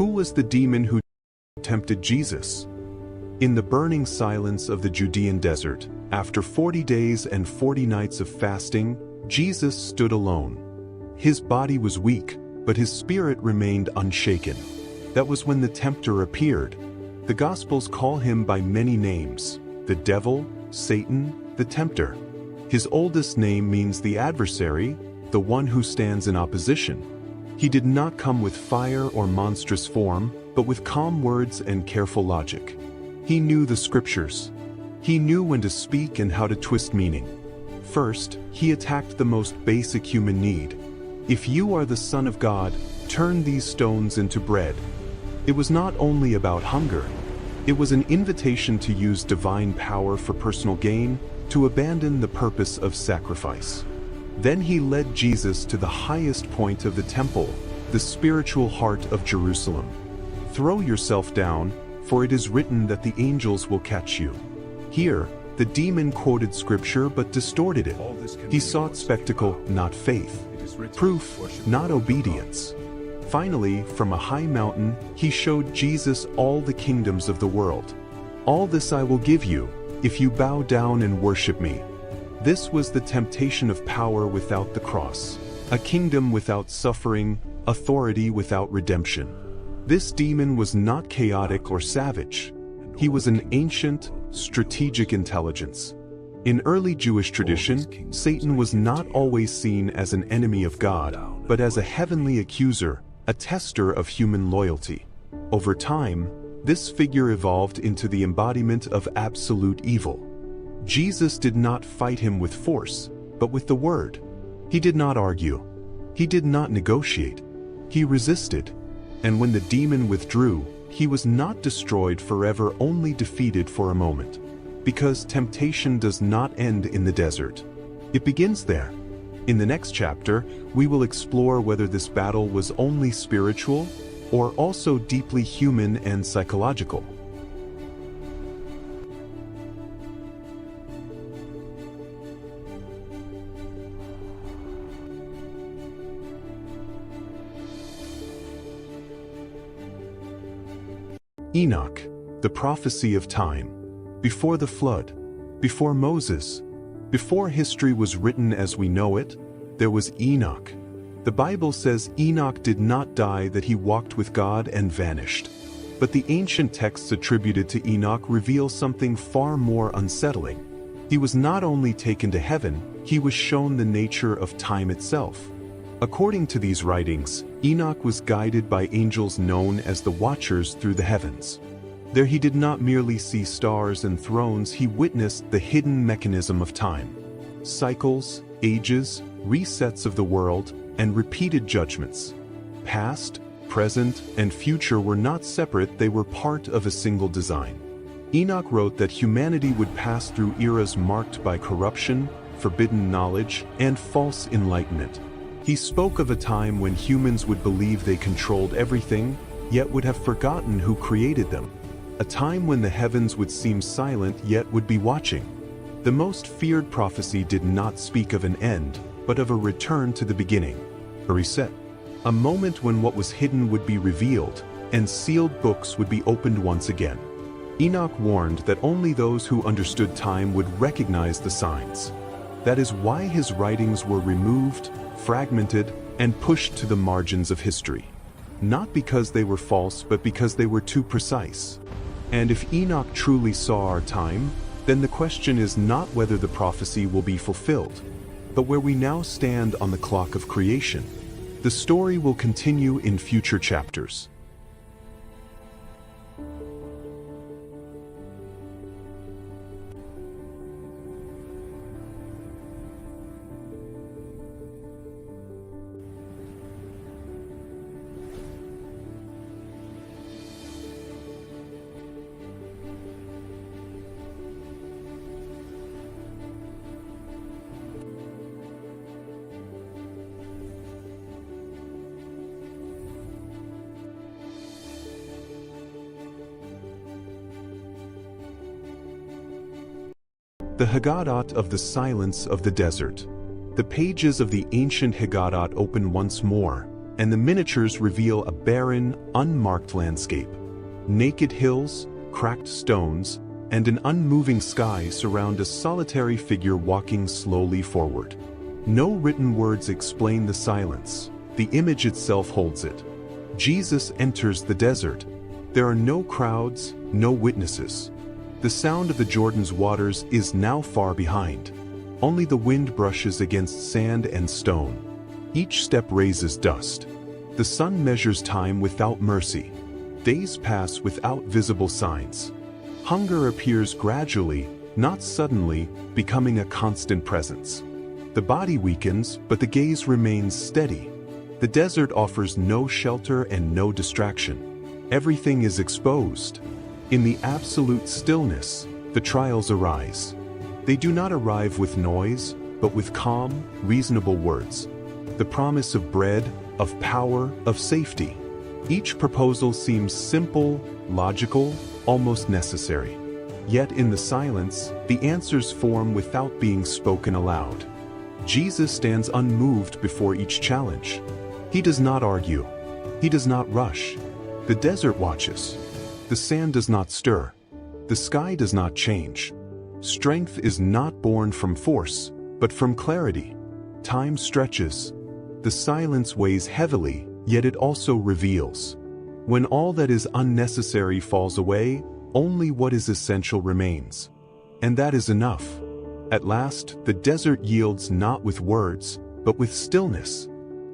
Who was the demon who tempted Jesus? In the burning silence of the Judean desert, after 40 days and 40 nights of fasting, Jesus stood alone. His body was weak, but his spirit remained unshaken. That was when the tempter appeared. The Gospels call him by many names: the devil, Satan, the tempter. His oldest name means the adversary, the one who stands in opposition. He did not come with fire or monstrous form, but with calm words and careful logic. He knew the scriptures. He knew when to speak and how to twist meaning. First, he attacked the most basic human need. If you are the Son of God, turn these stones into bread. It was not only about hunger. It was an invitation to use divine power for personal gain, to abandon the purpose of sacrifice. Then he led Jesus to the highest point of the temple, the spiritual heart of Jerusalem. Throw yourself down, for it is written that the angels will catch you. Here, the demon quoted scripture but distorted it. He sought spectacle, not faith. Proof, not obedience. Finally, from a high mountain, he showed Jesus all the kingdoms of the world. All this I will give you, if you bow down and worship me. This was the temptation of power without the cross, a kingdom without suffering, authority without redemption. This demon was not chaotic or savage. He was an ancient, strategic intelligence. In early Jewish tradition, Satan was not always seen as an enemy of God, but as a heavenly accuser, a tester of human loyalty. Over time, this figure evolved into the embodiment of absolute evil. Jesus did not fight him with force, but with the word. He did not argue. He did not negotiate. He resisted. And when the demon withdrew, he was not destroyed forever, only defeated for a moment. Because temptation does not end in the desert. It begins there. In the next chapter, we will explore whether this battle was only spiritual or also deeply human and psychological. Enoch, the prophecy of time. Before the flood, before Moses, before history was written as we know it, there was Enoch. The Bible says Enoch did not die, that he walked with God and vanished. But the ancient texts attributed to Enoch reveal something far more unsettling. He was not only taken to heaven, he was shown the nature of time itself. According to these writings, Enoch was guided by angels known as the Watchers through the heavens. There he did not merely see stars and thrones, he witnessed the hidden mechanism of time. Cycles, ages, resets of the world, and repeated judgments. Past, present, and future were not separate, they were part of a single design. Enoch wrote that humanity would pass through eras marked by corruption, forbidden knowledge, and false enlightenment. He spoke of a time when humans would believe they controlled everything, yet would have forgotten who created them. A time when the heavens would seem silent yet would be watching. The most feared prophecy did not speak of an end, but of a return to the beginning, a reset. A moment when what was hidden would be revealed, and sealed books would be opened once again. Enoch warned that only those who understood time would recognize the signs. That is why his writings were removed, fragmented, and pushed to the margins of history. Not because they were false, but because they were too precise. And if Enoch truly saw our time, then the question is not whether the prophecy will be fulfilled, but where we now stand on the clock of creation. The story will continue in future chapters. The Haggadah of the silence of the desert. The pages of the ancient Haggadah open once more, and the miniatures reveal a barren, unmarked landscape. Naked hills, cracked stones, and an unmoving sky surround a solitary figure walking slowly forward. No written words explain the silence. The image itself holds it. Jesus enters the desert. There are no crowds, no witnesses. The sound of the Jordan's waters is now far behind. Only the wind brushes against sand and stone. Each step raises dust. The sun measures time without mercy. Days pass without visible signs. Hunger appears gradually, not suddenly, becoming a constant presence. The body weakens, but the gaze remains steady. The desert offers no shelter and no distraction. Everything is exposed. In the absolute stillness, the trials arise. They do not arrive with noise, but with calm, reasonable words. The promise of bread, of power, of safety. Each proposal seems simple, logical, almost necessary. Yet in the silence, the answers form without being spoken aloud. Jesus stands unmoved before each challenge. He does not argue. He does not rush. The desert watches. The sand does not stir. The sky does not change. Strength is not born from force, but from clarity. Time stretches. The silence weighs heavily, yet it also reveals. When all that is unnecessary falls away, only what is essential remains. And that is enough. At last, the desert yields not with words, but with stillness.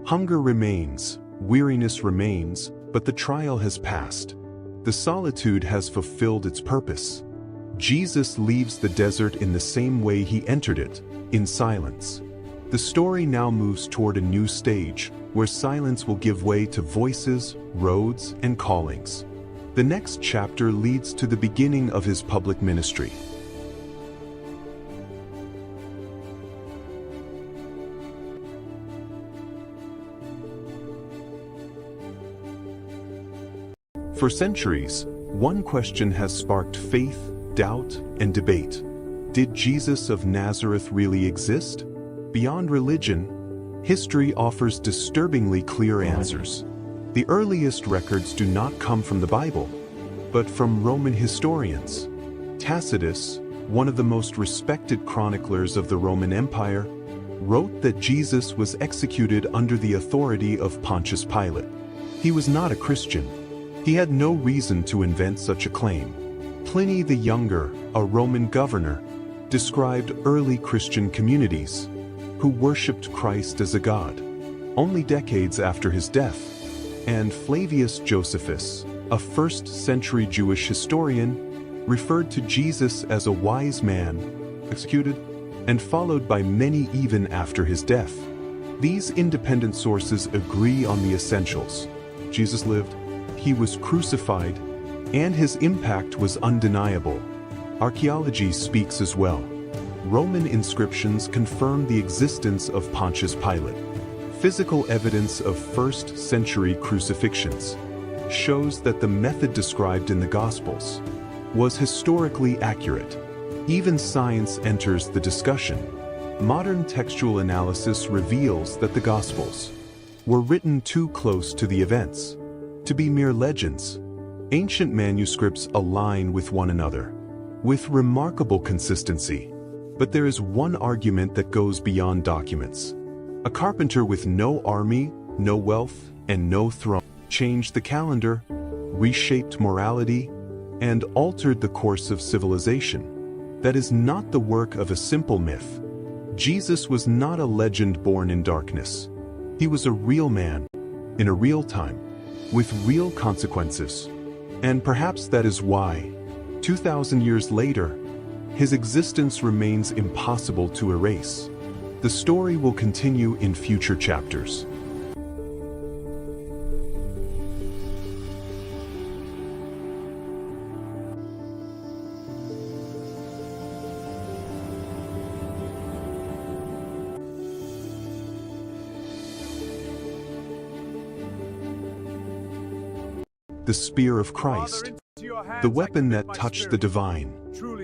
Hunger remains, weariness remains, but the trial has passed. The solitude has fulfilled its purpose. Jesus leaves the desert in the same way he entered it, in silence. The story now moves toward a new stage, where silence will give way to voices, roads, and callings. The next chapter leads to the beginning of his public ministry. For centuries, one question has sparked faith, doubt, and debate. Did Jesus of Nazareth really exist? Beyond religion, history offers disturbingly clear answers. The earliest records do not come from the Bible, but from Roman historians. Tacitus, one of the most respected chroniclers of the Roman Empire, wrote that Jesus was executed under the authority of Pontius Pilate. He was not a Christian. He had no reason to invent such a claim. Pliny the Younger, a Roman governor, described early Christian communities who worshipped Christ as a god, only decades after his death. And Flavius Josephus, a first-century Jewish historian, referred to Jesus as a wise man, executed, and followed by many even after his death. These independent sources agree on the essentials. Jesus lived, he was crucified, and his impact was undeniable. Archaeology speaks as well. Roman inscriptions confirm the existence of Pontius Pilate. Physical evidence of first-century crucifixions shows that the method described in the Gospels was historically accurate. Even science enters the discussion. Modern textual analysis reveals that the Gospels were written too close to the events to be mere legends. Ancient manuscripts align with one another with remarkable consistency. But there is one argument that goes beyond documents. A carpenter with no army, no wealth, and no throne changed the calendar, reshaped morality, and altered the course of civilization. That is not the work of a simple myth. Jesus was not a legend born in darkness. He was a real man, in a real time, with real consequences. And perhaps that is why, 2,000 years later, his existence remains impossible to erase. The story will continue in future chapters. The spear of Christ, the weapon that touched the divine.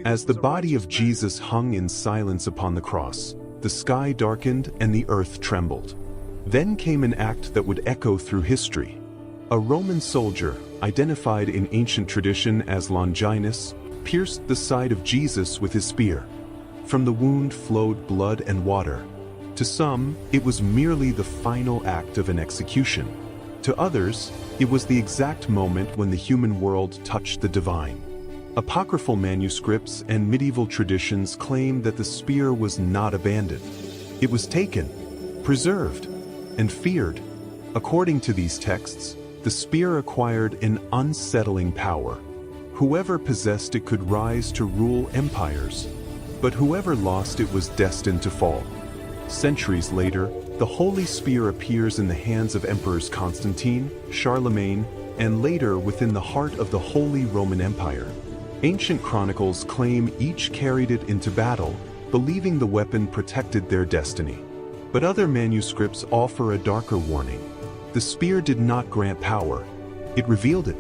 As the body of Jesus hung in silence upon the cross, the sky darkened and the earth trembled. Then came an act that would echo through history. A Roman soldier, identified in ancient tradition as Longinus, pierced the side of Jesus with his spear. From the wound flowed blood and water. To some, it was merely the final act of an execution. To others, it was the exact moment when the human world touched the divine. Apocryphal manuscripts and medieval traditions claim that the spear was not abandoned. It was taken, preserved, and feared. According to these texts, the spear acquired an unsettling power. Whoever possessed it could rise to rule empires, but whoever lost it was destined to fall. Centuries later, the Holy Spear appears in the hands of Emperors Constantine, Charlemagne, and later within the heart of the Holy Roman Empire. Ancient chronicles claim each carried it into battle, believing the weapon protected their destiny. But other manuscripts offer a darker warning. The spear did not grant power, it revealed it.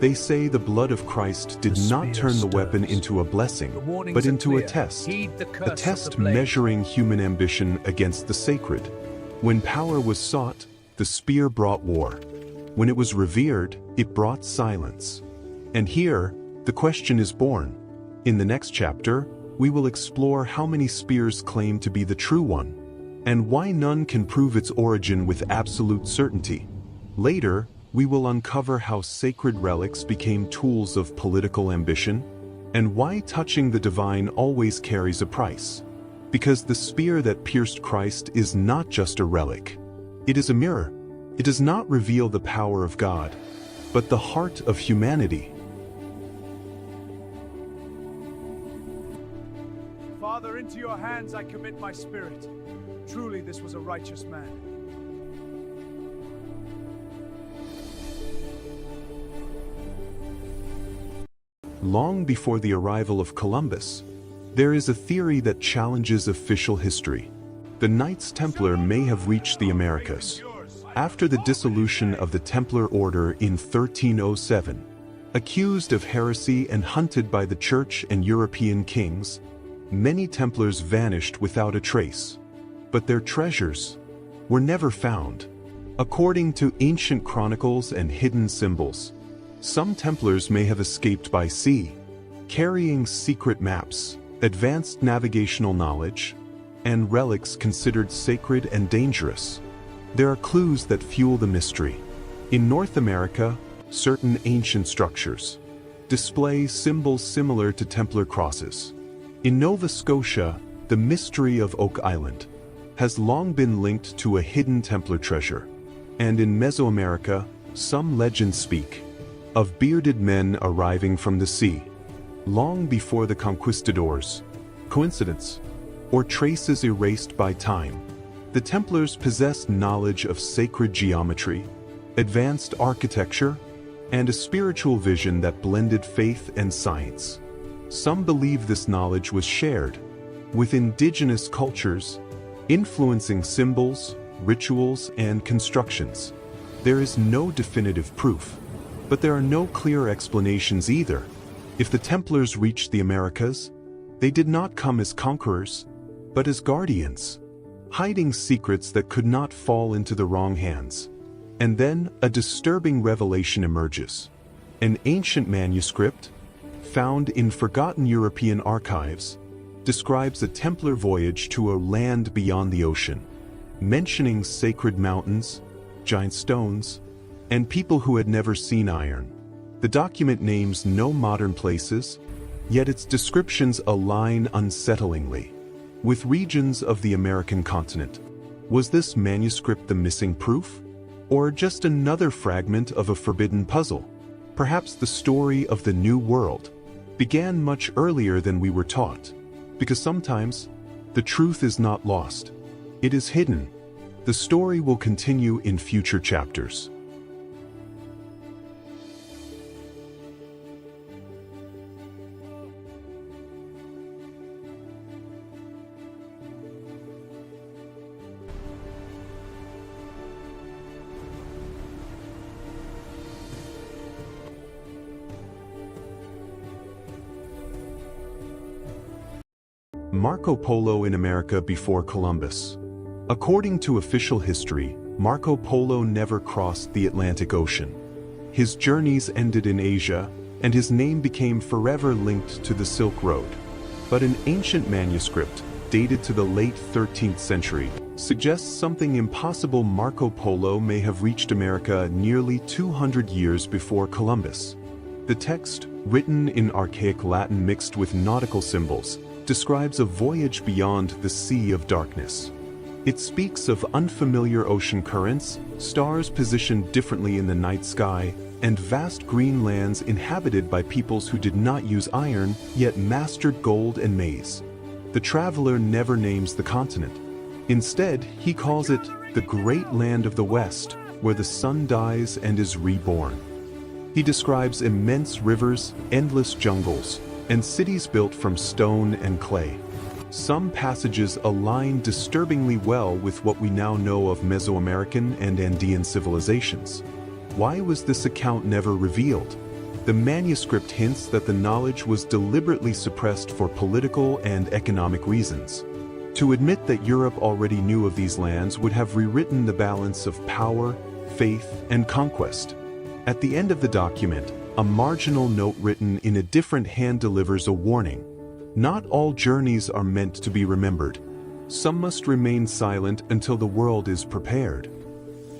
They say the blood of Christ did not turn the weapon into a blessing, but into a test. A test measuring human ambition against the sacred. When power was sought, the spear brought war. When it was revered, it brought silence. And here, the question is born. In the next chapter, we will explore how many spears claim to be the true one, and why none can prove its origin with absolute certainty. Later, we will uncover how sacred relics became tools of political ambition, and why touching the divine always carries a price. Because the spear that pierced Christ is not just a relic. It is a mirror. It does not reveal the power of God, but the heart of humanity. Father, into your hands I commit my spirit. Truly this was a righteous man. Long before the arrival of Columbus, there is a theory that challenges official history. The Knights Templar may have reached the Americas. After the dissolution of the Templar Order in 1307, accused of heresy and hunted by the Church and European kings, many Templars vanished without a trace. But their treasures were never found. According to ancient chronicles and hidden symbols, some Templars may have escaped by sea, carrying secret maps, advanced navigational knowledge, and relics considered sacred and dangerous. There are clues that fuel the mystery. In North America, certain ancient structures display symbols similar to Templar crosses. In Nova Scotia, the mystery of Oak Island has long been linked to a hidden Templar treasure. And in Mesoamerica, some legends speak of bearded men arriving from the sea, long before the conquistadors. Coincidence? Or traces erased by time? The Templars possessed knowledge of sacred geometry, advanced architecture, and a spiritual vision that blended faith and science. Some believe this knowledge was shared with indigenous cultures, influencing symbols, rituals, and constructions. There is no definitive proof, but there are no clear explanations either. If the Templars reached the Americas, they did not come as conquerors, but as guardians, hiding secrets that could not fall into the wrong hands. And then a disturbing revelation emerges. An ancient manuscript, found in forgotten European archives, describes a Templar voyage to a land beyond the ocean, mentioning sacred mountains, giant stones, and people who had never seen iron. The document names no modern places, yet its descriptions align unsettlingly with regions of the American continent. Was this manuscript the missing proof? Or just another fragment of a forbidden puzzle? Perhaps the story of the New World began much earlier than we were taught, because sometimes the truth is not lost. It is hidden. The story will continue in future chapters. Marco Polo in America before Columbus. According to official history, Marco Polo never crossed the Atlantic Ocean. His journeys ended in Asia, and his name became forever linked to the Silk Road. But an ancient manuscript, dated to the late 13th century, suggests something impossible. Marco Polo may have reached America nearly 200 years before Columbus. The text, written in archaic Latin mixed with nautical symbols, describes a voyage beyond the Sea of Darkness. It speaks of unfamiliar ocean currents, stars positioned differently in the night sky, and vast green lands inhabited by peoples who did not use iron, yet mastered gold and maize. The traveler never names the continent. Instead, he calls it the Great Land of the West, where the sun dies and is reborn. He describes immense rivers, endless jungles, and cities built from stone and clay. Some passages align disturbingly well with what we now know of Mesoamerican and Andean civilizations. Why was this account never revealed? The manuscript hints that the knowledge was deliberately suppressed for political and economic reasons. To admit that Europe already knew of these lands would have rewritten the balance of power, faith, and conquest. At the end of the document, a marginal note written in a different hand delivers a warning. Not all journeys are meant to be remembered. Some must remain silent until the world is prepared.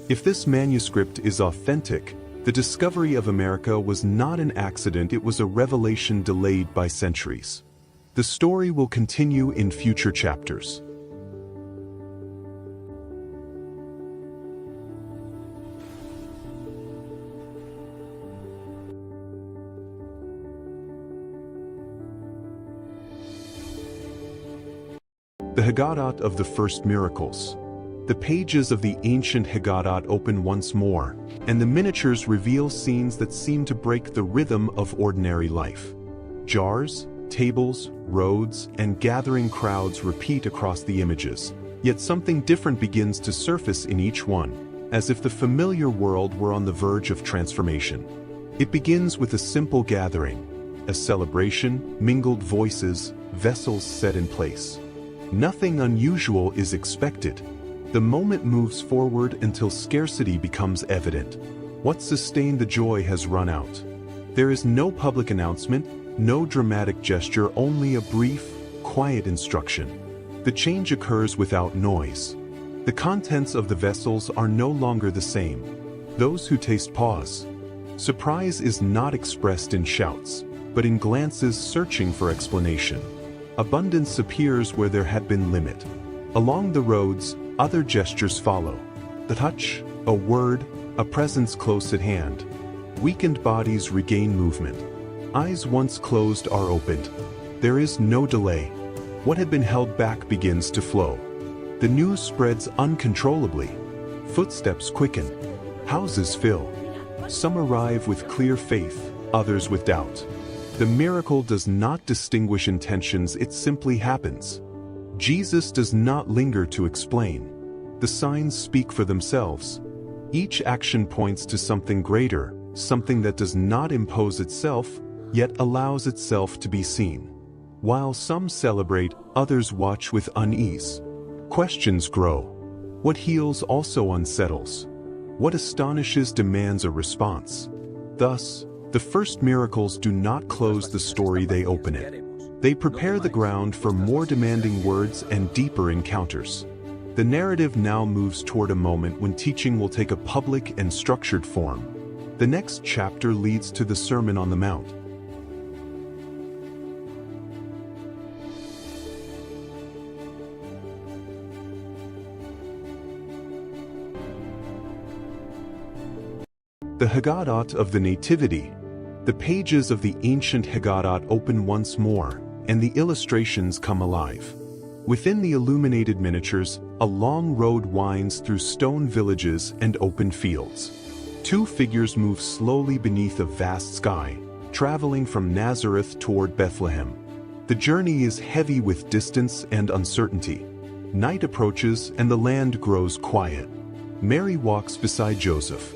If this manuscript is authentic, the discovery of America was not an accident, it was a revelation delayed by centuries. The story will continue in future chapters. The Haggadah of the First Miracles. The pages of the ancient Haggadah open once more, and the miniatures reveal scenes that seem to break the rhythm of ordinary life. Jars, tables, roads, and gathering crowds repeat across the images, yet something different begins to surface in each one, as if the familiar world were on the verge of transformation. It begins with a simple gathering, a celebration, mingled voices, vessels set in place. Nothing unusual is expected. The moment moves forward until scarcity becomes evident. What sustained the joy has run out. There is no public announcement, no dramatic gesture, only a brief, quiet instruction. The change occurs without noise. The contents of the vessels are no longer the same. Those who taste pause. Surprise is not expressed in shouts, but in glances searching for explanation. Abundance appears where there had been limit. Along the roads, other gestures follow. The touch, a word, a presence close at hand. Weakened bodies regain movement. Eyes once closed are opened. There is no delay. What had been held back begins to flow. The news spreads uncontrollably. Footsteps quicken. Houses fill. Some arrive with clear faith, others with doubt. The miracle does not distinguish intentions, it simply happens. Jesus does not linger to explain. The signs speak for themselves. Each action points to something greater, something that does not impose itself, yet allows itself to be seen. While some celebrate, others watch with unease. Questions grow. What heals also unsettles. What astonishes demands a response. Thus, the first miracles do not close the story, they open it. They prepare the ground for more demanding words and deeper encounters. The narrative now moves toward a moment when teaching will take a public and structured form. The next chapter leads to the Sermon on the Mount. The Haggadah of the Nativity. The pages of the ancient Haggadah open once more, and the illustrations come alive. Within the illuminated miniatures, a long road winds through stone villages and open fields. Two figures move slowly beneath a vast sky, traveling from Nazareth toward Bethlehem. The journey is heavy with distance and uncertainty. Night approaches and the land grows quiet. Mary walks beside Joseph.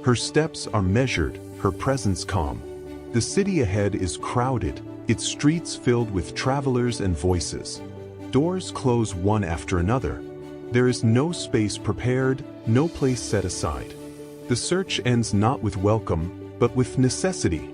Her steps are measured, her presence calm. The city ahead is crowded, its streets filled with travelers and voices. Doors close one after another. There is no space prepared, no place set aside. The search ends not with welcome, but with necessity.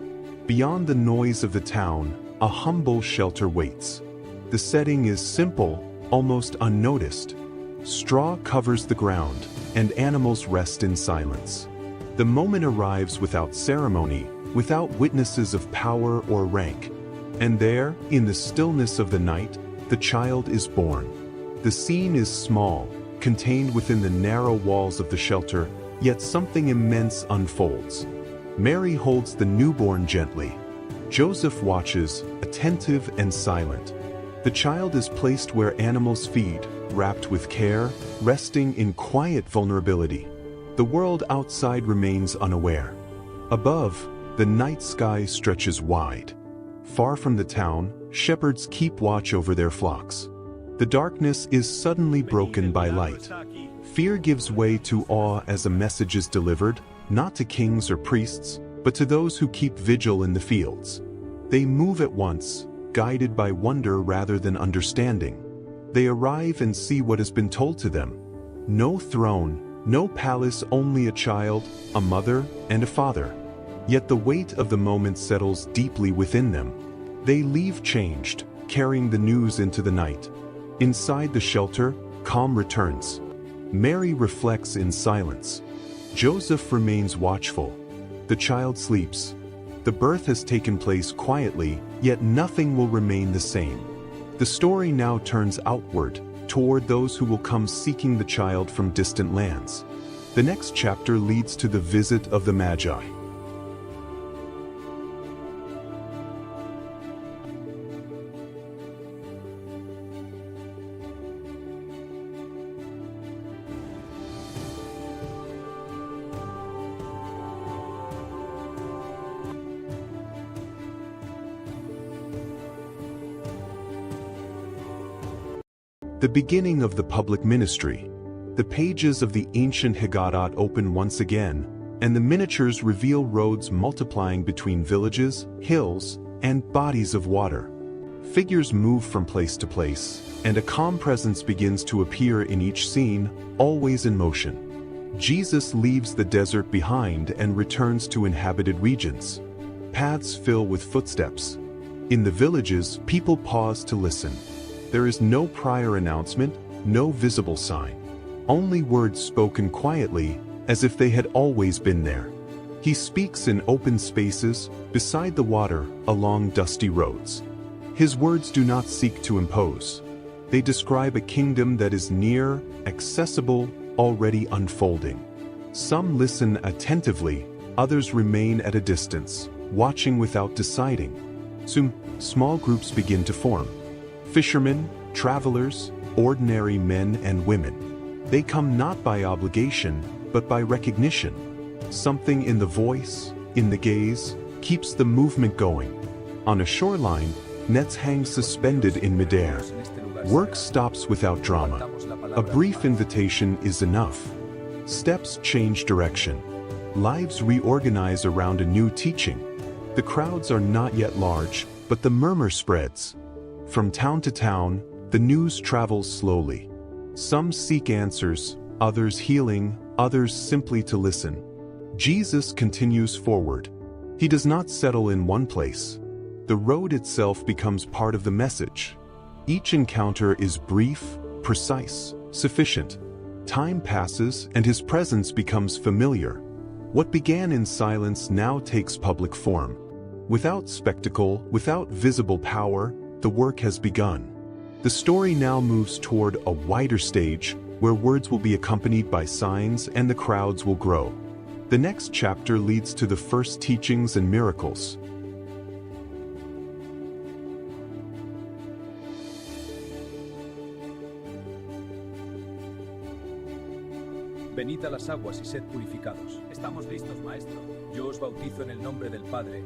Beyond the noise of the town, a humble shelter waits. The setting is simple, almost unnoticed. Straw covers the ground, and animals rest in silence. The moment arrives without ceremony, without witnesses of power or rank. And there, in the stillness of the night, the child is born. The scene is small, contained within the narrow walls of the shelter, yet something immense unfolds. Mary holds the newborn gently. Joseph watches, attentive and silent. The child is placed where animals feed, wrapped with care, resting in quiet vulnerability. The world outside remains unaware. Above, the night sky stretches wide. Far from the town, shepherds keep watch over their flocks. The darkness is suddenly broken by light. Fear gives way to awe as a message is delivered, not to kings or priests, but to those who keep vigil in the fields. They move at once, guided by wonder rather than understanding. They arrive and see what has been told to them. No throne, no palace, only a child, a mother, and a father. Yet the weight of the moment settles deeply within them. They leave changed, carrying the news into the night. Inside the shelter, calm returns. Mary reflects in silence. Joseph remains watchful. The child sleeps. The birth has taken place quietly, yet nothing will remain the same. The story now turns outward, toward those who will come seeking the child from distant lands. The next chapter leads to the visit of the Magi. The beginning of the public ministry. The pages of the ancient Haggadah open once again, and the miniatures reveal roads multiplying between villages, hills, and bodies of water. Figures move from place to place, and a calm presence begins to appear in each scene, always in motion. Jesus leaves the desert behind and returns to inhabited regions. Paths fill with footsteps. In the villages, people pause to listen. There is no prior announcement, no visible sign. Only words spoken quietly, as if they had always been there. He speaks in open spaces, beside the water, along dusty roads. His words do not seek to impose. They describe a kingdom that is near, accessible, already unfolding. Some listen attentively, others remain at a distance, watching without deciding. Soon, small groups begin to form. Fishermen, travelers, ordinary men and women. They come not by obligation, but by recognition. Something in the voice, in the gaze, keeps the movement going. On a shoreline, nets hang suspended in midair. Work stops without drama. A brief invitation is enough. Steps change direction. Lives reorganize around a new teaching. The crowds are not yet large, but the murmur spreads. From town to town, the news travels slowly. Some seek answers, others healing, others simply to listen. Jesus continues forward. He does not settle in one place. The road itself becomes part of the message. Each encounter is brief, precise, sufficient. Time passes and his presence becomes familiar. What began in silence now takes public form. Without spectacle, without visible power, the work has begun. The story now moves toward a wider stage where words will be accompanied by signs and the crowds will grow. The next chapter leads to the first teachings and miracles. Venid a las aguas y sed purificados. Estamos listos, maestro. Yo os bautizo en el nombre del Padre.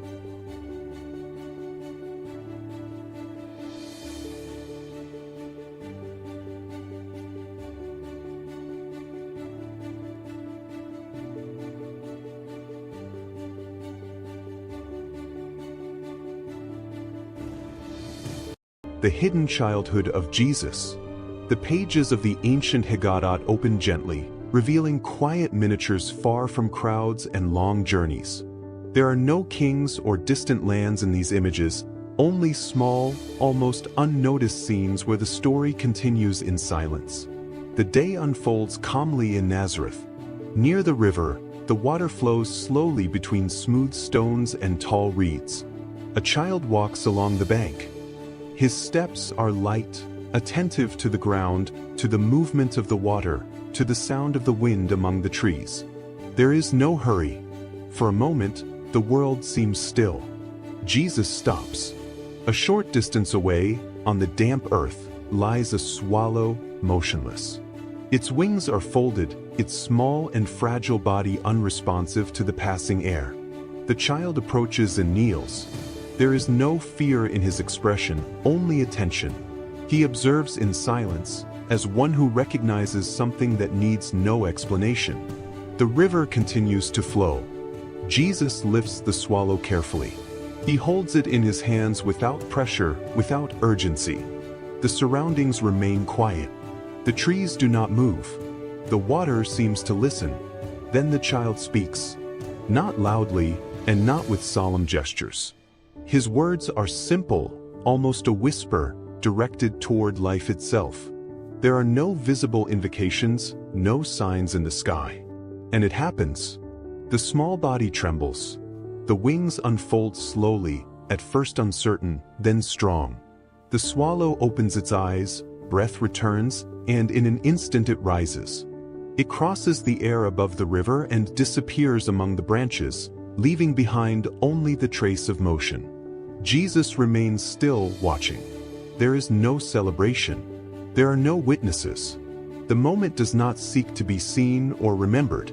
The hidden childhood of Jesus. The pages of the ancient Haggadah open gently, revealing quiet miniatures far from crowds and long journeys. There are no kings or distant lands in these images, only small, almost unnoticed scenes where the story continues in silence. The day unfolds calmly in Nazareth. Near the river, the water flows slowly between smooth stones and tall reeds. A child walks along the bank. His steps are light, attentive to the ground, to the movement of the water, to the sound of the wind among the trees. There is no hurry. For a moment, the world seems still. Jesus stops. A short distance away, on the damp earth, lies a swallow, motionless. Its wings are folded, its small and fragile body unresponsive to the passing air. The child approaches and kneels. There is no fear in his expression, only attention. He observes in silence, as one who recognizes something that needs no explanation. The river continues to flow. Jesus lifts the swallow carefully. He holds it in his hands without pressure, without urgency. The surroundings remain quiet. The trees do not move. The water seems to listen. Then the child speaks. Not loudly, and not with solemn gestures. His words are simple, almost a whisper, directed toward life itself. There are no visible invocations, no signs in the sky. And it happens. The small body trembles. The wings unfold slowly, at first uncertain, then strong. The swallow opens its eyes, breath returns, and in an instant it rises. It crosses the air above the river and disappears among the branches, leaving behind only the trace of motion. Jesus remains still, watching. There is no celebration. There are no witnesses. The moment does not seek to be seen or remembered.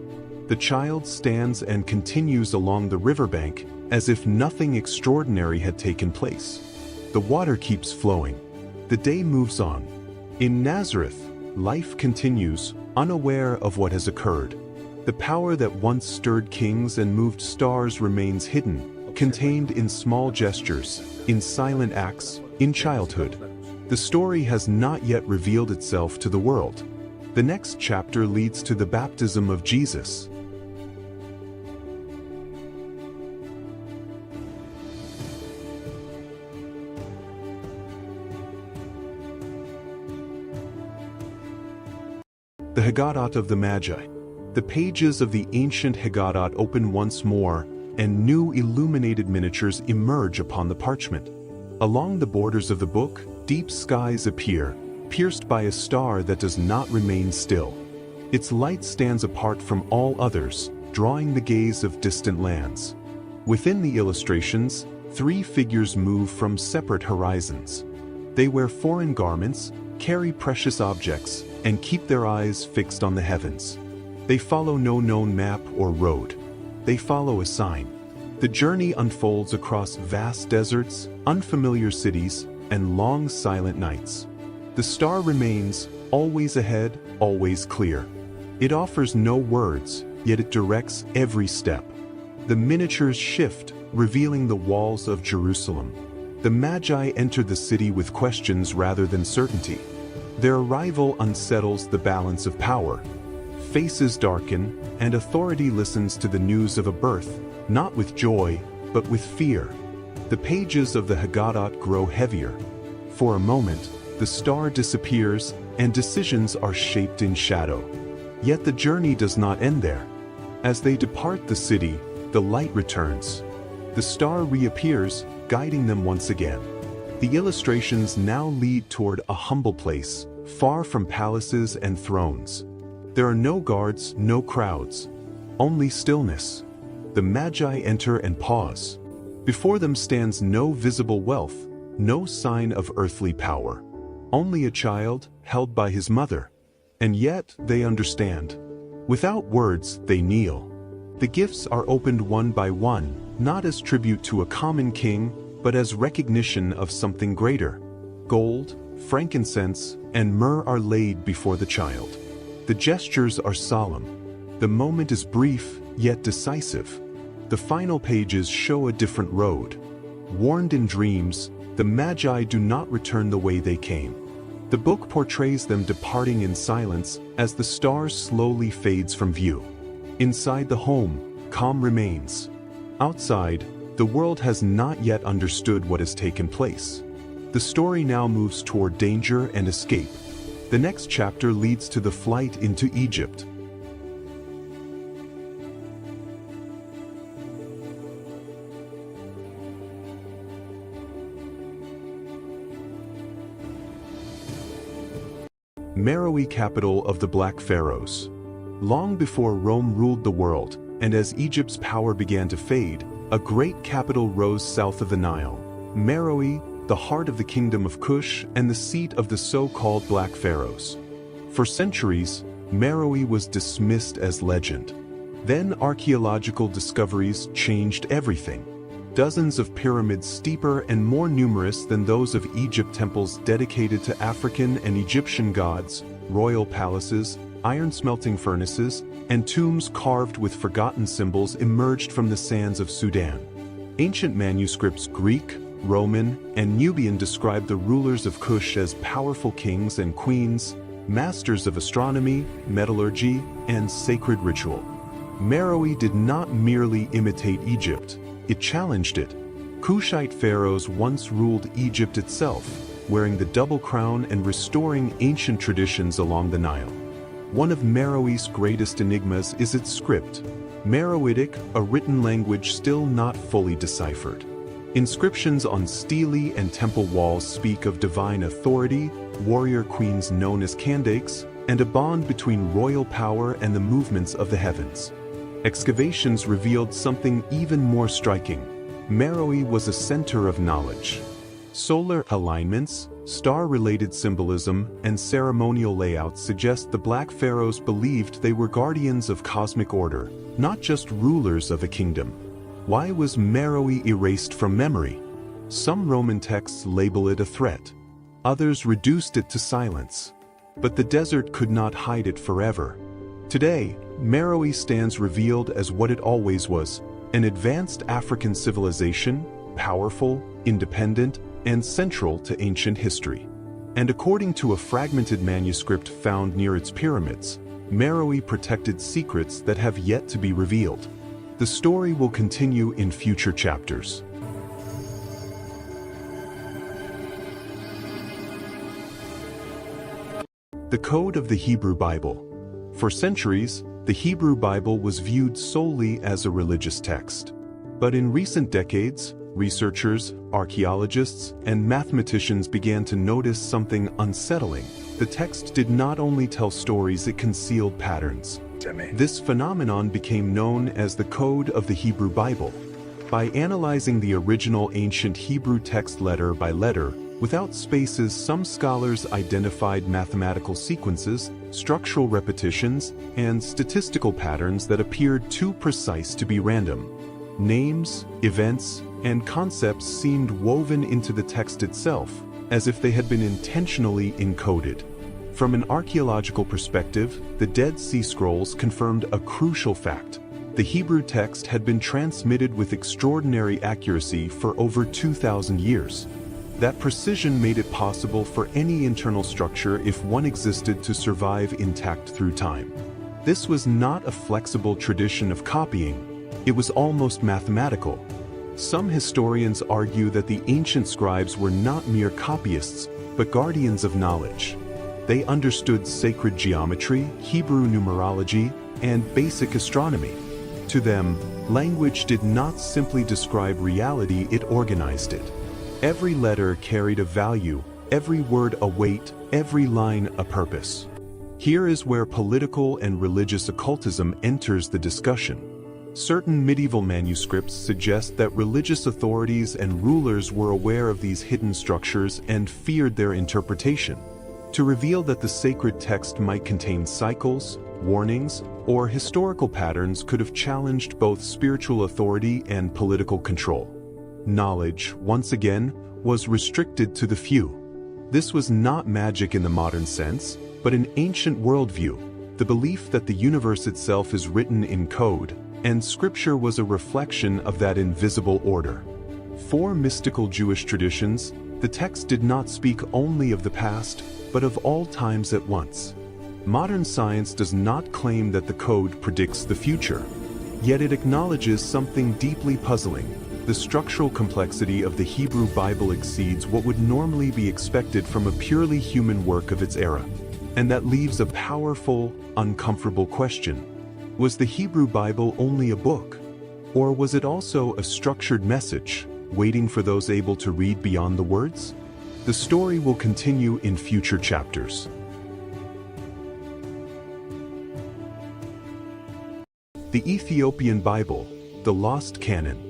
The child stands and continues along the riverbank as if nothing extraordinary had taken place. The water keeps flowing. The day moves on. In Nazareth, life continues, unaware of what has occurred. The power that once stirred kings and moved stars remains hidden, contained in small gestures, in silent acts, in childhood. The story has not yet revealed itself to the world. The next chapter leads to the baptism of Jesus. The Haggadah of the Magi. The pages of the ancient Haggadah open once more, and new illuminated miniatures emerge upon the parchment. Along the borders of the book, deep skies appear, pierced by a star that does not remain still. Its light stands apart from all others, drawing the gaze of distant lands. Within the illustrations, three figures move from separate horizons. They wear foreign garments, carry precious objects, and keep their eyes fixed on the heavens. They follow no known map or road. They follow a sign. The journey unfolds across vast deserts, unfamiliar cities, and long silent nights. The star remains, always ahead, always clear. It offers no words, yet it directs every step. The miniatures shift, revealing the walls of Jerusalem. The Magi enter the city with questions rather than certainty. Their arrival unsettles the balance of power. Faces darken, and authority listens to the news of a birth, not with joy, but with fear. The pages of the Haggadah grow heavier. For a moment, the star disappears, and decisions are shaped in shadow. Yet the journey does not end there. As they depart the city, the light returns. The star reappears, guiding them once again. The illustrations now lead toward a humble place, far from palaces and thrones. There are no guards, no crowds, only stillness. The Magi enter and pause. Before them stands no visible wealth, no sign of earthly power. Only a child, held by his mother. And yet, they understand. Without words, they kneel. The gifts are opened one by one, not as tribute to a common king, but as recognition of something greater. Gold, frankincense, and myrrh are laid before the child. The gestures are solemn. The moment is brief, yet decisive. The final pages show a different road. Warned in dreams, the Magi do not return the way they came. The book portrays them departing in silence as the star slowly fades from view. Inside the home, calm remains. Outside, the world has not yet understood what has taken place. The story now moves toward danger and escape. The next chapter leads to the flight into Egypt. Meroe, capital of the Black Pharaohs. Long before Rome ruled the world, and as Egypt's power began to fade, a great capital rose south of the Nile. Meroe, the heart of the kingdom of Kush and the seat of the so-called Black Pharaohs. For centuries, Meroe was dismissed as legend. Then archaeological discoveries changed everything. Dozens of pyramids steeper and more numerous than those of Egypt, temples dedicated to African and Egyptian gods, royal palaces, iron smelting furnaces, and tombs carved with forgotten symbols emerged from the sands of Sudan. Ancient manuscripts, Greek, Roman, and Nubian, describe the rulers of Kush as powerful kings and queens, masters of astronomy, metallurgy, and sacred ritual. Meroe did not merely imitate Egypt, it challenged it. Kushite pharaohs once ruled Egypt itself, wearing the double crown and restoring ancient traditions along the Nile. One of Meroe's greatest enigmas is its script, Meroitic, a written language still not fully deciphered. Inscriptions on stele and temple walls speak of divine authority, warrior queens known as Kandakes, and a bond between royal power and the movements of the heavens. Excavations revealed something even more striking. Meroe was a center of knowledge. Solar alignments, star-related symbolism, and ceremonial layouts suggest the Black Pharaohs believed they were guardians of cosmic order, not just rulers of a kingdom. Why was Meroe erased from memory? Some Roman texts label it a threat. Others reduced it to silence. But the desert could not hide it forever. Today, Meroe stands revealed as what it always was, an advanced African civilization, powerful, independent, and central to ancient history. And according to a fragmented manuscript found near its pyramids, Meroe protected secrets that have yet to be revealed. The story will continue in future chapters. The Code of the Hebrew Bible. For centuries, the Hebrew Bible was viewed solely as a religious text. But in recent decades, researchers, archaeologists, and mathematicians began to notice something unsettling. The text did not only tell stories, it concealed patterns. This phenomenon became known as the Code of the Hebrew Bible. By analyzing the original ancient Hebrew text letter by letter, without spaces, some scholars identified mathematical sequences, structural repetitions, and statistical patterns that appeared too precise to be random. Names, events, and concepts seemed woven into the text itself, as if they had been intentionally encoded. From an archaeological perspective, the Dead Sea Scrolls confirmed a crucial fact. The Hebrew text had been transmitted with extraordinary accuracy for over 2,000 years. That precision made it possible for any internal structure, if one existed, to survive intact through time. This was not a flexible tradition of copying, it was almost mathematical. Some historians argue that the ancient scribes were not mere copyists, but guardians of knowledge. They understood sacred geometry, Hebrew numerology, and basic astronomy. To them, language did not simply describe reality, it organized it. Every letter carried a value, every word a weight, every line a purpose. Here is where political and religious occultism enters the discussion. Certain medieval manuscripts suggest that religious authorities and rulers were aware of these hidden structures and feared their interpretation. To reveal that the sacred text might contain cycles, warnings, or historical patterns could have challenged both spiritual authority and political control. Knowledge, once again, was restricted to the few. This was not magic in the modern sense, but an ancient worldview, the belief that the universe itself is written in code, and Scripture was a reflection of that invisible order. For mystical Jewish traditions, the text did not speak only of the past, but of all times at once. Modern science does not claim that the code predicts the future, yet it acknowledges something deeply puzzling. The structural complexity of the Hebrew Bible exceeds what would normally be expected from a purely human work of its era. And that leaves a powerful, uncomfortable question. Was the Hebrew Bible only a book? Or was it also a structured message, waiting for those able to read beyond the words? The story will continue in future chapters. The Ethiopian Bible, the lost canon.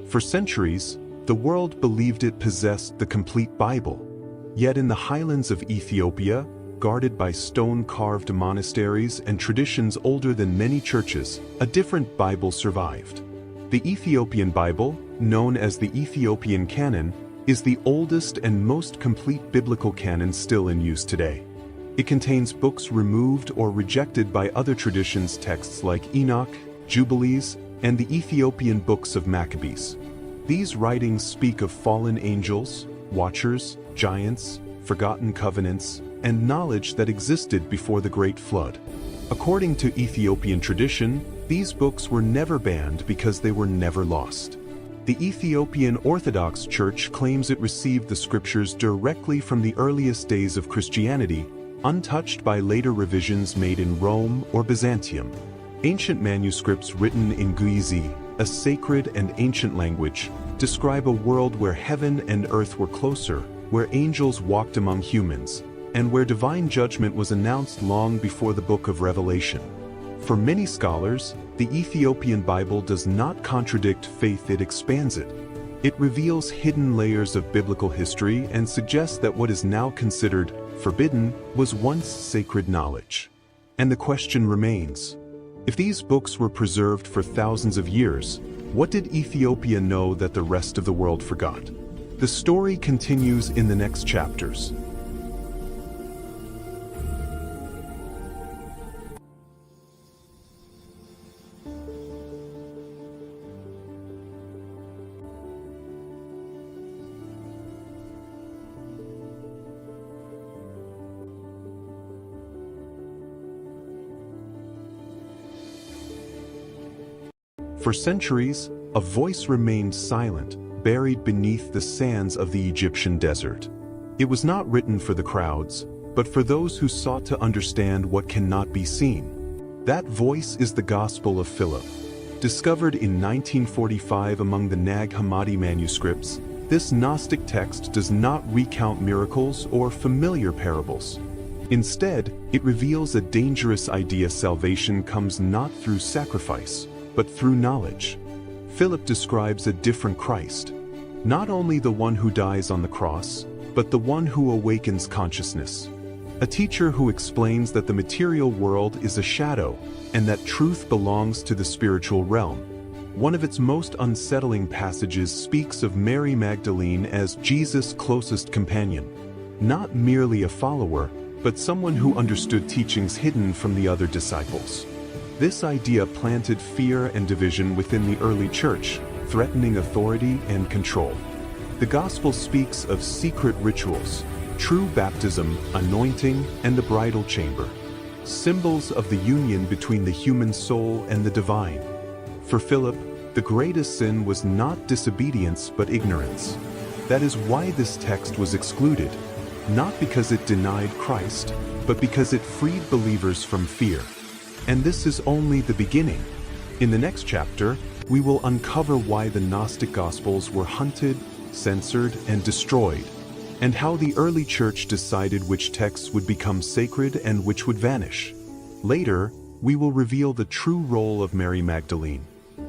For centuries, the world believed it possessed the complete Bible. Yet in the highlands of Ethiopia, guarded by stone-carved monasteries and traditions older than many churches, a different Bible survived. The Ethiopian Bible, known as the Ethiopian Canon, is the oldest and most complete biblical canon still in use today. It contains books removed or rejected by other traditions, texts like Enoch, Jubilees, and the Ethiopian books of Maccabees. These writings speak of fallen angels, watchers, giants, forgotten covenants, and knowledge that existed before the Great Flood. According to Ethiopian tradition, these books were never banned because they were never lost. The Ethiopian Orthodox Church claims it received the scriptures directly from the earliest days of Christianity, untouched by later revisions made in Rome or Byzantium. Ancient manuscripts written in Giizi, a sacred and ancient language, describe a world where heaven and earth were closer, where angels walked among humans, and where divine judgment was announced long before the Book of Revelation. For many scholars, the Ethiopian Bible does not contradict faith, it expands it. It reveals hidden layers of biblical history and suggests that what is now considered forbidden was once sacred knowledge. And the question remains, if these books were preserved for thousands of years, what did Ethiopia know that the rest of the world forgot? The story continues in the next chapters. For centuries, a voice remained silent, buried beneath the sands of the Egyptian desert. It was not written for the crowds, but for those who sought to understand what cannot be seen. That voice is the Gospel of Philip. Discovered in 1945 among the Nag Hammadi manuscripts, this Gnostic text does not recount miracles or familiar parables. Instead, it reveals a dangerous idea: salvation comes not through sacrifice, but through knowledge. Philip describes a different Christ, not only the one who dies on the cross, but the one who awakens consciousness. A teacher who explains that the material world is a shadow and that truth belongs to the spiritual realm. One of its most unsettling passages speaks of Mary Magdalene as Jesus' closest companion, not merely a follower, but someone who understood teachings hidden from the other disciples. This idea planted fear and division within the early church, threatening authority and control. The Gospel speaks of secret rituals, true baptism, anointing, and the bridal chamber, symbols of the union between the human soul and the divine. For Philip, the greatest sin was not disobedience but ignorance. That is why this text was excluded, not because it denied Christ, but because it freed believers from fear. And this is only the beginning. In the next chapter, we will uncover why the Gnostic Gospels were hunted, censored, and destroyed, and how the early church decided which texts would become sacred and which would vanish. Later, we will reveal the true role of Mary Magdalene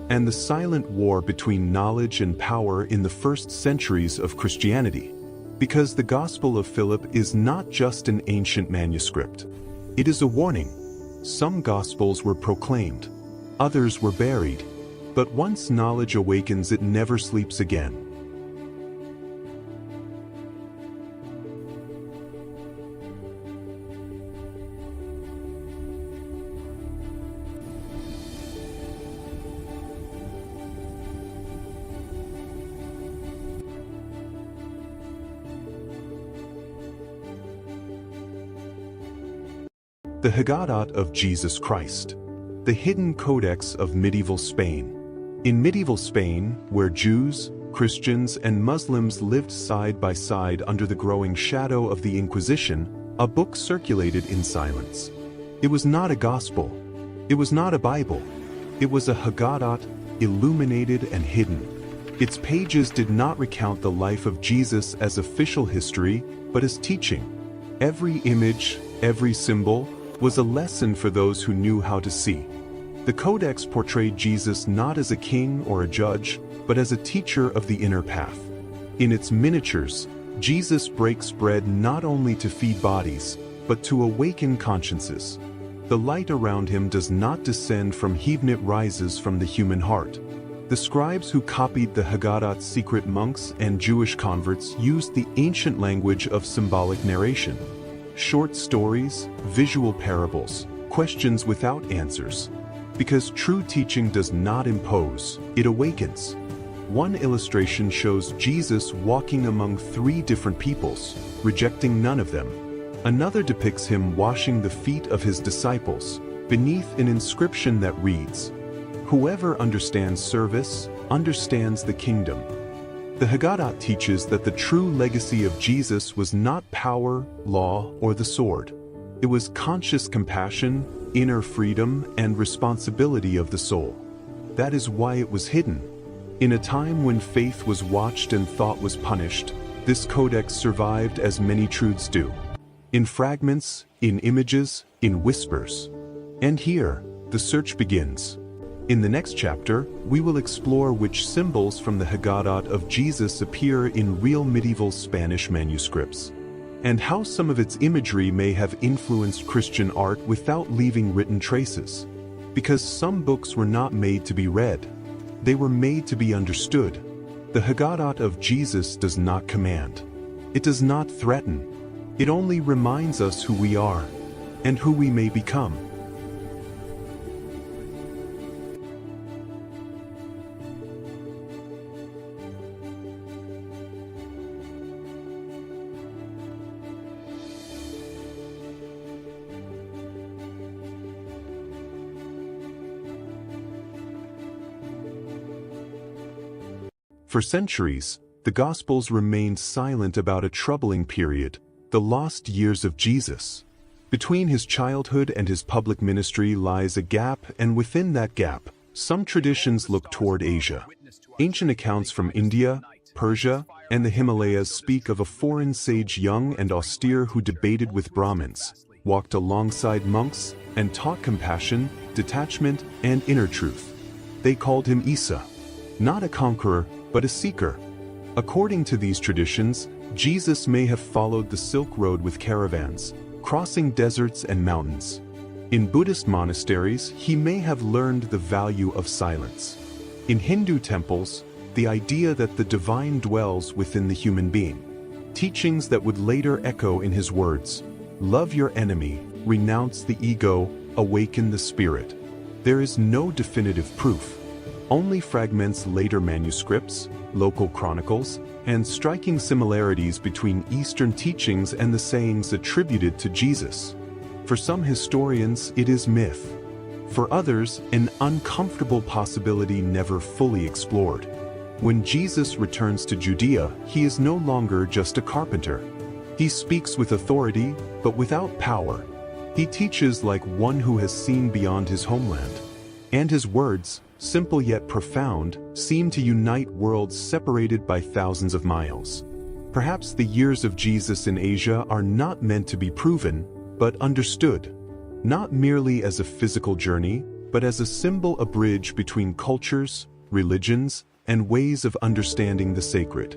and the silent war between knowledge and power in the first centuries of Christianity. Because the Gospel of Philip is not just an ancient manuscript. It is a warning. Some Gospels were proclaimed, others were buried, but once knowledge awakens, it never sleeps again. The Haggadah of Jesus Christ, the hidden codex of medieval Spain. In medieval Spain, where Jews, Christians, and Muslims lived side by side under the growing shadow of the Inquisition, a book circulated in silence. It was not a gospel. It was not a Bible. It was a Haggadah, illuminated and hidden. Its pages did not recount the life of Jesus as official history, but as teaching. Every image, every symbol, was a lesson for those who knew how to see. The Codex portrayed Jesus not as a king or a judge, but as a teacher of the inner path. In its miniatures, Jesus breaks bread not only to feed bodies, but to awaken consciences. The light around him does not descend from heaven, it rises from the human heart. The scribes who copied the Haggadah's secret monks and Jewish converts used the ancient language of symbolic narration. Short stories, visual parables, questions without answers. Because true teaching does not impose, it awakens. One illustration shows Jesus walking among 3 different peoples, rejecting none of them. Another depicts him washing the feet of his disciples, beneath an inscription that reads, "Whoever understands service, understands the kingdom." The Haggadah teaches that the true legacy of Jesus was not power, law, or the sword. It was conscious compassion, inner freedom, and responsibility of the soul. That is why it was hidden. In a time when faith was watched and thought was punished, this codex survived as many truths do. In fragments, in images, in whispers. And here, the search begins. In the next chapter, we will explore which symbols from the Haggadah of Jesus appear in real medieval Spanish manuscripts, and how some of its imagery may have influenced Christian art without leaving written traces. Because some books were not made to be read. They were made to be understood. The Haggadah of Jesus does not command. It does not threaten. It only reminds us who we are, and who we may become. For centuries, the Gospels remained silent about a troubling period, the lost years of Jesus. Between his childhood and his public ministry lies a gap, and within that gap, some traditions look toward Asia. Ancient accounts from India, Persia, and the Himalayas speak of a foreign sage, young and austere, who debated with Brahmins, walked alongside monks, and taught compassion, detachment, and inner truth. They called him Isa. Not a conqueror, but a seeker. According to these traditions, Jesus may have followed the Silk Road with caravans, crossing deserts and mountains. In Buddhist monasteries, he may have learned the value of silence. In Hindu temples, the idea that the divine dwells within the human being. Teachings that would later echo in his words, "Love your enemy, renounce the ego, awaken the spirit." There is no definitive proof. Only fragments, later manuscripts, local chronicles, and striking similarities between Eastern teachings and the sayings attributed to Jesus. For some historians, it is myth. For others, an uncomfortable possibility never fully explored. When Jesus returns to Judea, he is no longer just a carpenter. He speaks with authority, but without power. He teaches like one who has seen beyond his homeland. And his words, simple yet profound, seem to unite worlds separated by thousands of miles. Perhaps the years of Jesus in Asia are not meant to be proven, but understood. Not merely as a physical journey, but as a symbol, a bridge between cultures, religions, and ways of understanding the sacred.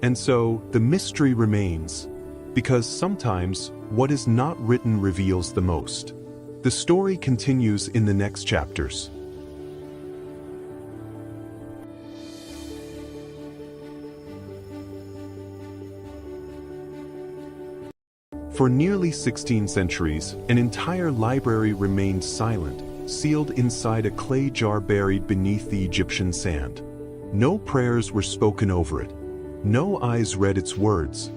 And so, the mystery remains, because sometimes what is not written reveals the most. The story continues in the next chapters. For nearly 16 centuries, an entire library remained silent, sealed inside a clay jar buried beneath the Egyptian sand. No prayers were spoken over it. No eyes read its words.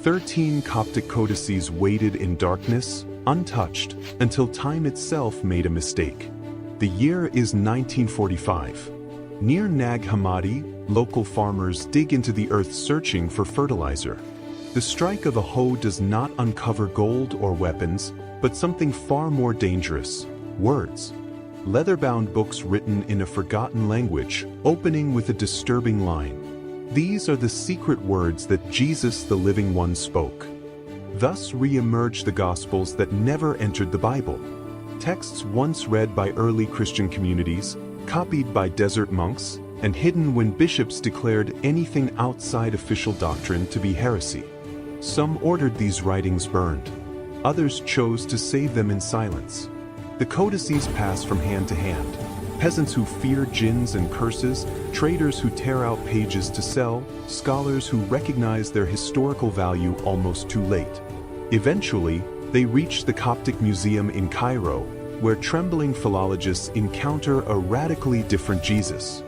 13 Coptic codices waited in darkness, untouched, until time itself made a mistake. The year is 1945. Near Nag Hammadi, local farmers dig into the earth searching for fertilizer. The strike of a hoe does not uncover gold or weapons, but something far more dangerous: words. Leather-bound books written in a forgotten language, opening with a disturbing line. These are the secret words that Jesus the Living One spoke. Thus re-emerge the Gospels that never entered the Bible. Texts once read by early Christian communities, copied by desert monks, and hidden when bishops declared anything outside official doctrine to be heresy. Some ordered these writings burned. Others chose to save them in silence. The codices pass from hand to hand. Peasants who fear jinns and curses, traders who tear out pages to sell, scholars who recognize their historical value almost too late. Eventually, they reach the Coptic Museum in Cairo, where trembling philologists encounter a radically different Jesus.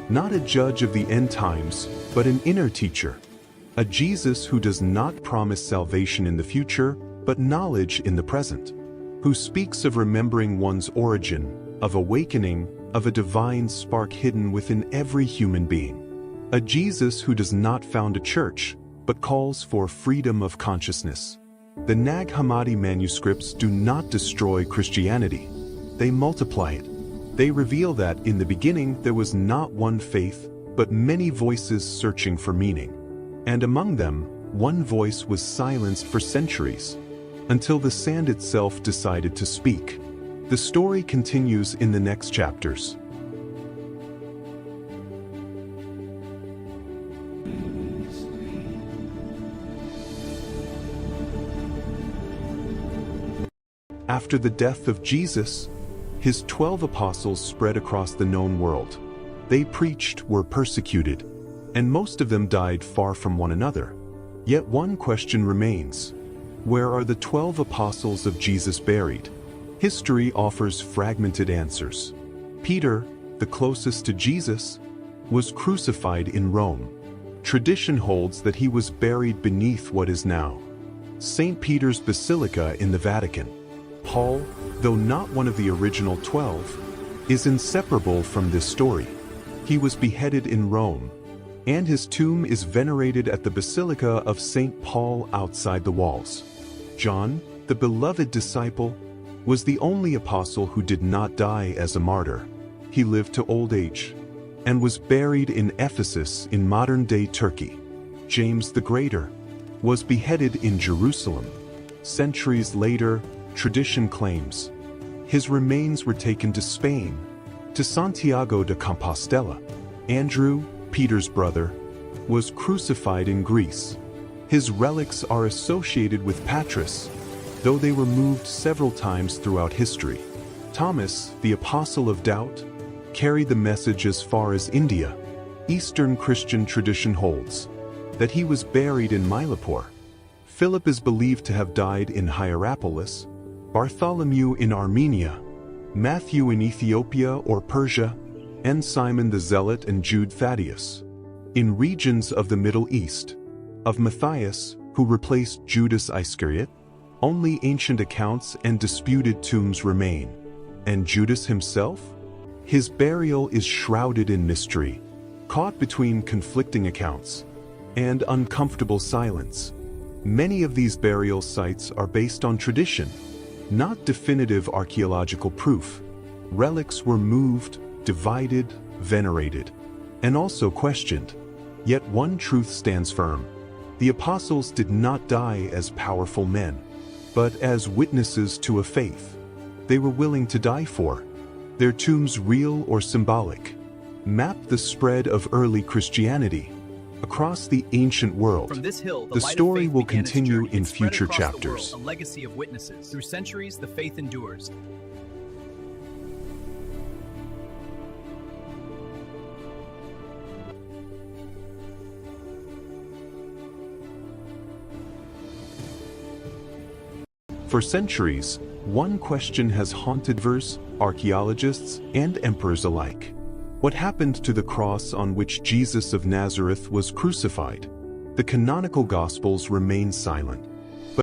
Not a judge of the end times, but an inner teacher. A Jesus who does not promise salvation in the future, but knowledge in the present. Who speaks of remembering one's origin, of awakening, of a divine spark hidden within every human being. A Jesus who does not found a church, but calls for freedom of consciousness. The Nag Hammadi manuscripts do not destroy Christianity. They multiply it. They reveal that in the beginning there was not one faith, but many voices searching for meaning. And among them, one voice was silenced for centuries, until the sand itself decided to speak. The story continues in the next chapters. After the death of Jesus, his 12 apostles spread across the known world. They preached, were persecuted, and most of them died far from one another. Yet one question remains: where are the 12 apostles of Jesus buried? History offers fragmented answers. Peter, the closest to Jesus, was crucified in Rome. Tradition holds that he was buried beneath what is now St. Peter's Basilica in the Vatican. Paul, though not one of the original 12, is inseparable from this story. He was beheaded in Rome, and his tomb is venerated at the Basilica of St. Paul outside the walls. John, the beloved disciple, was the only apostle who did not die as a martyr. He lived to old age and was buried in Ephesus in modern-day Turkey. James the Greater was beheaded in Jerusalem. Centuries later, tradition claims his remains were taken to Spain, to Santiago de Compostela. Andrew, Peter's brother, was crucified in Greece. His relics are associated with Patras, though they were moved several times throughout history. Thomas, the apostle of doubt, carried the message as far as India. Eastern Christian tradition holds that he was buried in Mylapore. Philip is believed to have died in Hierapolis, Bartholomew in Armenia, Matthew in Ethiopia or Persia, and Simon the Zealot and Jude Thaddeus in regions of the Middle East. Of Matthias, who replaced Judas Iscariot, only ancient accounts and disputed tombs remain. And Judas himself? His burial is shrouded in mystery, caught between conflicting accounts and uncomfortable silence. Many of these burial sites are based on tradition, not definitive archaeological proof. Relics were moved, divided, venerated, and also questioned. Yet one truth stands firm: the apostles did not die as powerful men, but as witnesses to a faith they were willing to die for. Their tombs, real or symbolic, map the spread of early Christianity across the ancient world. From this hill, the story will continue in future chapters. A legacy of witnesses. Through centuries, the faith endures. For centuries, one question has haunted verse, archaeologists, and emperors alike. What happened to the cross on which Jesus of Nazareth was crucified? The canonical Gospels remain silent.